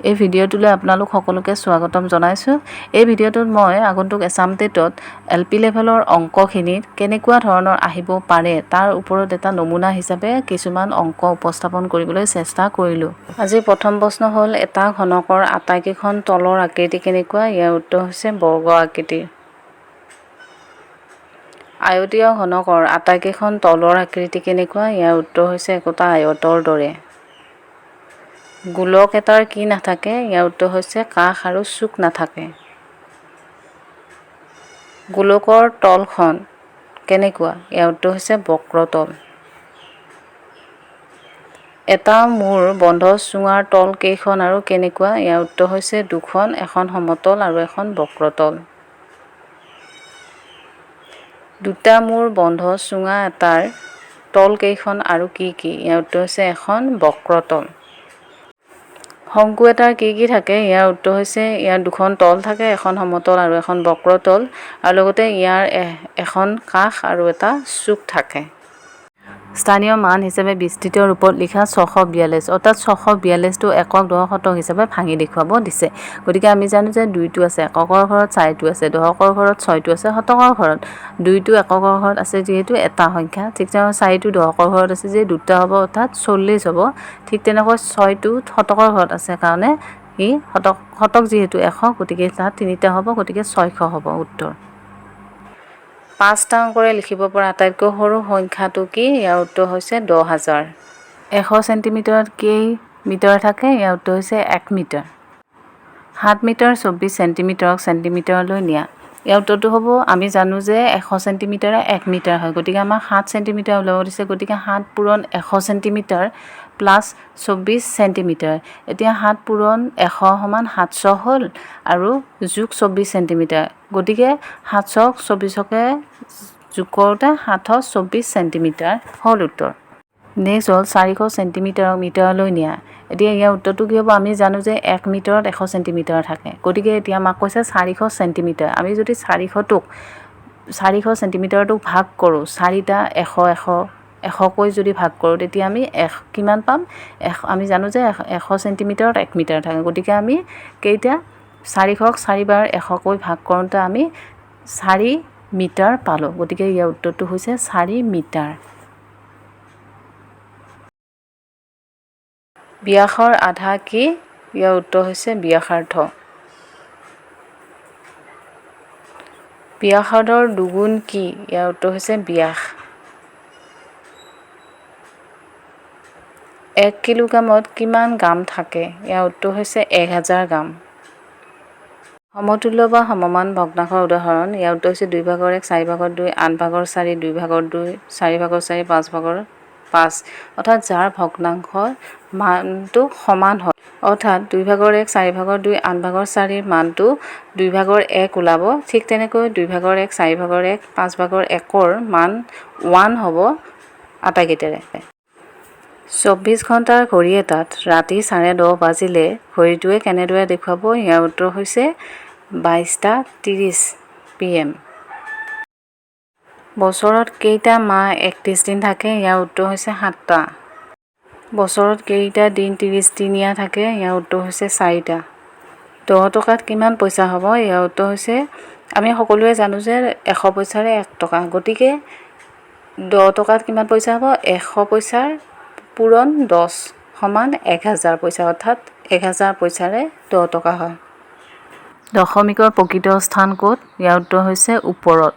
এই ভিডিঅ'টোলৈ আপোনালোক সকলোকে স্বাগতম জনাইছো। এই ভিডিঅ'টোত মই আগন্তুক ASSAM TETত LP লেভেলৰ অংকখিনিত কেনেকুৱা ধৰণৰ আহিব পাৰে তাৰ ওপৰত এটা নমুনা হিচাপে কিছুমান অংক উপস্থাপন কৰিবলৈ চেষ্টা কৰিলো। আজি প্ৰথম প্ৰশ্ন হ'ল এটা ঘনকৰ আটাইকেইখন তলৰ আকৃতি কেনেকুৱা? ইয়াৰ উত্তৰ হৈছে বৰ্গ আকৃতিৰ। আয়তীয় ঘনকৰ আটাইকেইখন তলৰ আকৃতি কেনেকুৱা? ইয়াৰ উত্তৰ হৈছে একোটা আয়তৰ দৰে। গোলক এটাৰ কি নাথাকে? ইয়াৰ উত্তৰ হৈছে কাষ আৰু চুক নাথাকে। গোলকৰ তলখন কেনেকুৱা? ইয়াৰ উত্তৰ হৈছে বক্ৰতল। এটা মূৰ বন্ধ চুঙাৰ তল কেইখন আৰু কেনেকুৱা? ইয়াৰ উত্তৰ হৈছে দুখন, এখন সমতল আৰু এখন বক্ৰতল। দুটা মূৰ বন্ধ চুঙা এটাৰ তল কেইখন আৰু কি কি? ইয়াৰ উত্তৰ হৈছে এখন বক্ৰতল। শংকু এটাৰ কি কি থাকে? ইয়াৰ উত্তৰ হৈছে ইয়াৰ দুখন তল থাকে, এখন সমতল আৰু এখন বক্ৰতল, আৰু লগতে ইয়াৰ এখন কাষ আৰু এটা চুক থাকে। স্থানীয় মান হিচাপে বিস্তৃত ৰূপত লিখা 642, অৰ্থাৎ 642টো একক দশক শতক হিচাপে ভাঙি দেখুৱাব দিছে। গতিকে আমি জানো যে 2টো আছে এককৰ ঘৰত, 4টো আছে দশকৰ ঘৰত, 6টো আছে শতকৰ ঘৰত। 2টো এককৰ ঘৰত আছে যিহেতু এটা সংখ্যা, ঠিক তেনেকৈ 4টো দশকৰ ঘৰত আছে যে দুটা হ'ব অৰ্থাৎ 40 হ'ব। ঠিক তেনেকৈ 6টো শতকৰ ঘৰত আছে কাৰণে ই শতক যিহেতু 100, গতিকে তাত 3টা হ'ব, গতিকে 600 হ'ব উত্তৰ। 5টা অংকৰে লিখিব পৰা আটাইতকৈ সৰু সংখ্যাটো কি? ইয়াৰ উত্তৰ হৈছে 10,000। 100 চেণ্টিমিটাৰত কেই মিটাৰ থাকে? ইয়াৰ উত্তৰ হৈছে 1 মিটাৰ। 7 মিটাৰ 24 চেণ্টিমিটাৰক চেণ্টিমিটাৰলৈ নিয়া। ইয়াৰ উত্তৰটো হ'ব, আমি জানো যে 100 চেণ্টিমিটাৰে 1 মিটাৰ হয়, গতিকে আমাক 7 চেণ্টিমিটাৰ ওলাব দিছে, গতিকে 7 পূৰণ 100 চেণ্টিমিটাৰ প্লাছ 24 চেণ্টিমিটাৰ। এতিয়া 7 পূৰণ 100 সমান 700 হ'ল আৰু যোগ 24 চেণ্টিমিটাৰ, গতিকে 700ক 24কে যোগ কৰোঁতে 724 চেণ্টিমিটাৰ হ'ল উত্তৰ। নেক্সট হ'ল 400 চেণ্টিমিটাৰক মিটাৰলৈ নিয়া। এতিয়া ইয়াৰ উত্তৰটো কি হ'ব? আমি জানো যে 1 মিটাৰত 100 চেণ্টিমিটাৰ থাকে, গতিকে এতিয়া আমাক কৈছে 400 চেণ্টিমিটাৰ। আমি যদি 400 চেণ্টিমিটাৰটোক ভাগ কৰোঁ, 4টা 100কৈ যদি ভাগ কৰোঁ, তেতিয়া আমি কিমান পাম? আমি জানো যে 100 চেণ্টিমিটাৰত 1 মিটাৰ থাকে, গতিকে আমি কেইটা 400ক 4 বাৰ 100কৈ ভাগ কৰোঁতে আমি 4 মিটাৰ পালোঁ, গতিকে ইয়াৰ উত্তৰটো হৈছে 4 মিটাৰ। ব্যাসৰ আধা কি? ইয়াৰ উত্তৰ হৈছে ব্যাসাৰ্ধ। ব্যাসাৰ্ধৰ দুগুণ কি? ইয়াৰ উত্তৰ হৈছে ব্যাস। 1 কিলোগ্ৰামত কিমান গ্ৰাম থাকে? ইয়াৰ উত্তৰ হৈছে 1000 গ্ৰাম। সমতুল্য বা সমমান ভগ্নাংশৰ উদাহৰণ। ইয়াৰ উত্তৰ হৈছে 2/1, 4/2, 8/4, 2/2, 4/4, 5/5, অৰ্থাৎ যাৰ ভগ্নাংশৰ মানটো সমান হয়, অৰ্থাৎ 2/1, 4/2, 8/4 মানটো 2/1 ওলাব। ঠিক তেনেকৈ 2/1, 4/1, 5/1ৰ মান 1 হ'ব আটাইকেইটাৰে। 24 ঘণ্টাৰ ঘড়ী এটাত ৰাতি 10:30 বাজিলে ঘড়ীটোৱে কেনেদৰে দেখুৱাব? ইয়াৰ উত্তৰ হৈছে 22:30 PM। বছৰত কেইটা মাহ 31 দিন থাকে? ইয়াৰ উত্তৰ হৈছে 7টা। বছৰত কেইটা দিন 30 দিনীয়া থাকে? ইয়াৰ উত্তৰ হৈছে 4টা। 10 টকাত কিমান পইচা হ'ব? ইয়াৰ উত্তৰ হৈছে, আমি সকলোৱে জানো যে 100 পইচাৰে 1 টকা, গতিকে 10 টকাত কিমান পইচা হ'ব? 100 পইচাৰ পূৰণ 10 সমান 1000 পইচা, অৰ্থাৎ 1000 পইচাৰে 10 টকা হয়। দশমিকৰ প্ৰকৃত স্থান ক'ত? ইয়াৰ উত্তৰ হৈছে ওপৰত।